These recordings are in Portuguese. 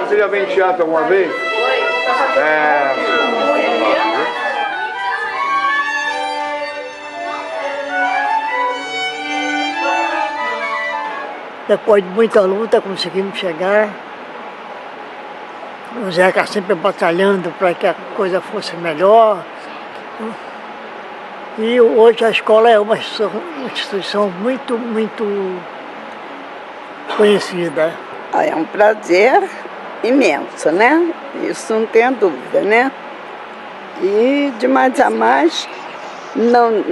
Você já veio em teatro alguma vez? Depois de muita luta conseguimos chegar. O Zeca sempre batalhando para que a coisa fosse melhor. E hoje a escola é uma instituição muito conhecida. É um prazer imenso, né? Isso não tem dúvida, né? E de mais a mais, não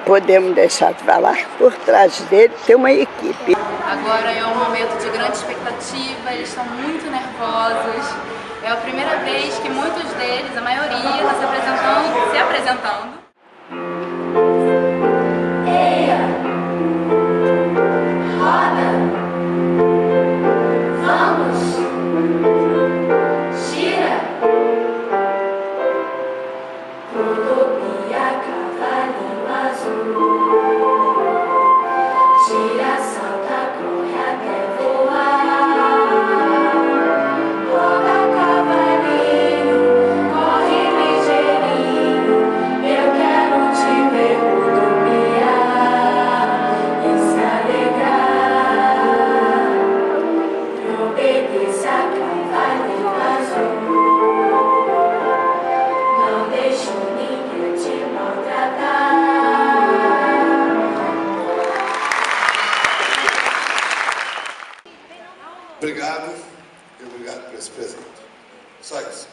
podemos deixar de falar que por trás dele tem uma equipe. Agora é um momento de grande expectativa, eles estão muito nervosos. É a primeira vez que muitos deles, a maioria, está se apresentando. Obrigado e obrigado por esse presente. Só isso.